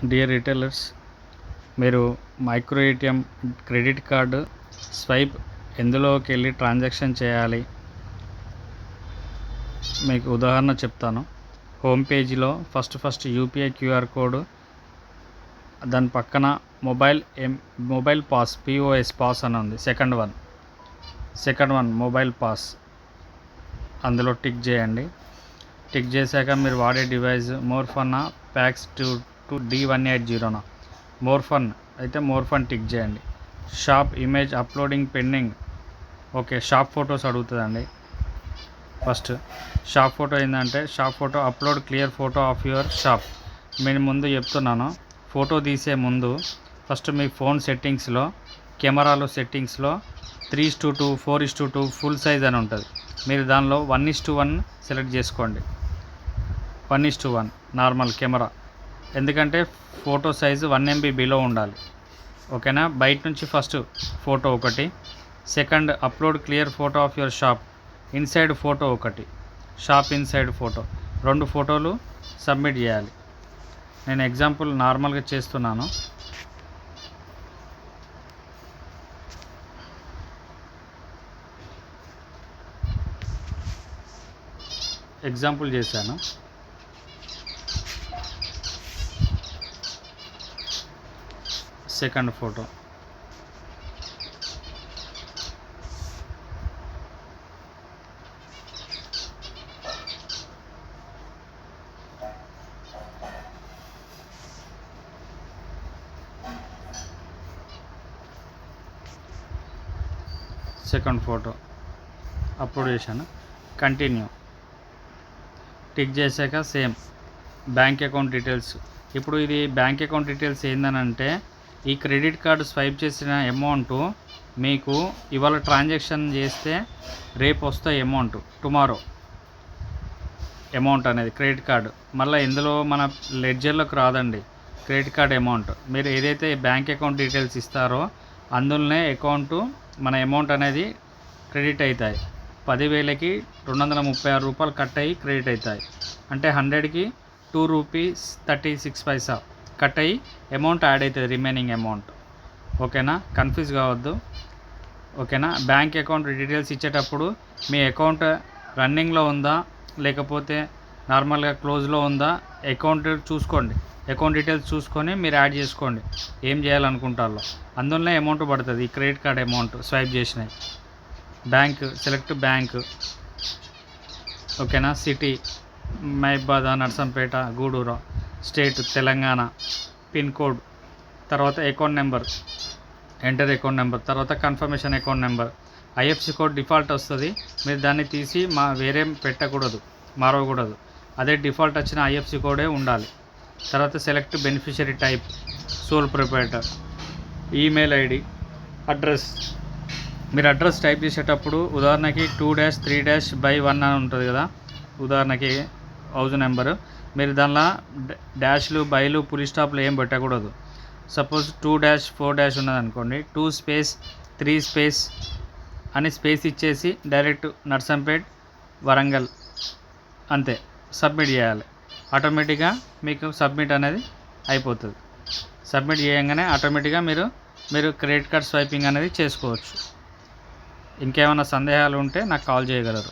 Dear retailers, మీరు micro ATM credit card swipe ఎందులోకి వెళ్ళి ట్రాన్సాక్షన్ చేయాలి మీకు ఉదాహరణ చెప్తాను. హోమ్ పేజీలో ఫస్ట్ యూపీఐ క్యూఆర్ కోడ్, దాని పక్కన మొబైల్ పాస్ పిఓఎస్ పాస్ అని ఉంది. సెకండ్ వన్ మొబైల్ పాస్, అందులో టిక్ చేయండి. టిక్ చేశాక మీరు వాడే device more fun packs to D180 more fun అయితే మోర్ ఫన్ టిక్ చేయండి. Shop image uploading pending, okay. Shop photos అడుగుతుందండి. ఫస్ట్ షాప్ ఫోటో ఏంటంటే shop photo upload clear photo of your shop. నేను ముందు చెప్తున్నాను, ఫోటో తీసే ముందు ఫస్ట్ మీ phone సెట్టింగ్స్లో, కెమెరాలో సెట్టింగ్స్లో 3:2 4:2 ఫుల్ సైజ్ అని ఉంటుంది. మీరు దానిలో 1:1 సెలెక్ట్ చేసుకోండి. 1:1 నార్మల్ కెమెరా, ఎందుకంటే ఫోటో సైజు 1 MB బిలో ఉండాలి, ఓకేనా. బయట నుంచి ఫస్ట్ ఫోటో ఒకటి, second upload clear photo of your shop, inside photo ఒకటి, షాప్ ఇన్సైడ్ ఫోటో, 2 ఫోటోలు సబ్మిట్ చేయాలి. నేను ఎగ్జాంపుల్ నార్మల్గా చేస్తున్నాను. ఎగ్జాంపుల్ చేశాను. సెకండ్ ఫోటో, అప్లోడ్ చేశాను. కంటిన్యూ టిక్ చేశాక సేమ్ బ్యాంక్ అకౌంట్ డీటెయిల్స్. ఇప్పుడు ఇది బ్యాంక్ అకౌంట్ డీటెయిల్స్ ఏందనంటే, ఈ క్రెడిట్ కార్డు స్వైప్ చేసిన అమౌంట్ మీకు ఇవాళ ట్రాన్సాక్షన్ చేస్తే రేపు వస్తాయి అమౌంట్, టుమారో అమౌంట్ అనేది క్రెడిట్ కార్డు. మళ్ళీ ఇందులో మన లెడ్జర్లోకి రాదండి క్రెడిట్ కార్డ్ అమౌంట్. మీరు ఏదైతే బ్యాంక్ అకౌంట్ డీటెయిల్స్ ఇస్తారో అందులోనే మన అమౌంట్ అనేది క్రెడిట్ అవుతాయి. 10,000కి 236 రూపాయలు కట్ అయ్యి క్రెడిట్ అవుతాయి. అంటే 100కి ₹2.36 కట్ అయ్యి అమౌంట్ యాడ్ అవుతుంది, రిమైనింగ్ అమౌంట్, ఓకేనా. కన్ఫ్యూజ్ కావద్దు, ఓకేనా. బ్యాంక్ అకౌంట్ డీటెయిల్స్ ఇచ్చేటప్పుడు మీ అకౌంట్ రన్నింగ్లో ఉందా లేకపోతే నార్మల్గా క్లోజ్లో ఉందా అకౌంట్ చూసుకోండి. అకౌంట్ డీటెయిల్స్ చూసుకొని మీరు యాడ్ చేసుకోండి ఏం చేయాలనుకుంటారో. అందులోనే అమౌంట్ పడుతుంది, ఈ క్రెడిట్ కార్డ్ అమౌంట్ స్వైప్ చేసినాయి. బ్యాంక్ సెలెక్ట్ బ్యాంక్, ఓకేనా. City Mahabubabad, Narsampet, Guduru, state Telangana, pin code, తర్వాత account number, enter account number, తర్వాత confirmation account number. IFSC code default వస్తుంది, మీరు దాన్ని తీసి వేరే పెట్టకూడదు, మారవకూడదు. అదే డిఫాల్ట్ వచ్చిన ఐఎఫ్సి కోడే ఉండాలి. తర్వాత select beneficiary type, sole proprietor, email ID, address. మీరు అడ్రస్ టైప్ చేసేటప్పుడు ఉదాహరణకి 2-3-1 అని ఉంటుంది కదా, ఉదాహరణకి హౌస్ నెంబరు. మీరు దానిలో డాష్లు, బైలు, పులి స్టాప్లు ఏం పెట్టకూడదు. సపోజ్ 2-4- ఉన్నదనుకోండి, 2-3 అని స్పేస్ ఇచ్చేసి డైరెక్ట్ నర్సంపేట్, వరంగల్, అంతే సబ్మిట్ చేయాలి. ఆటోమేటిక్గా మీకు సబ్మిట్ అనేది అయిపోతుంది. సబ్మిట్ చేయగానే ఆటోమేటిక్గా మీరు క్రెడిట్ కార్డ్ స్వైపింగ్ అనేది చేసుకోవచ్చు. ఇంకేమైనా సందేహాలు ఉంటే నాకు కాల్ చేయగలరు.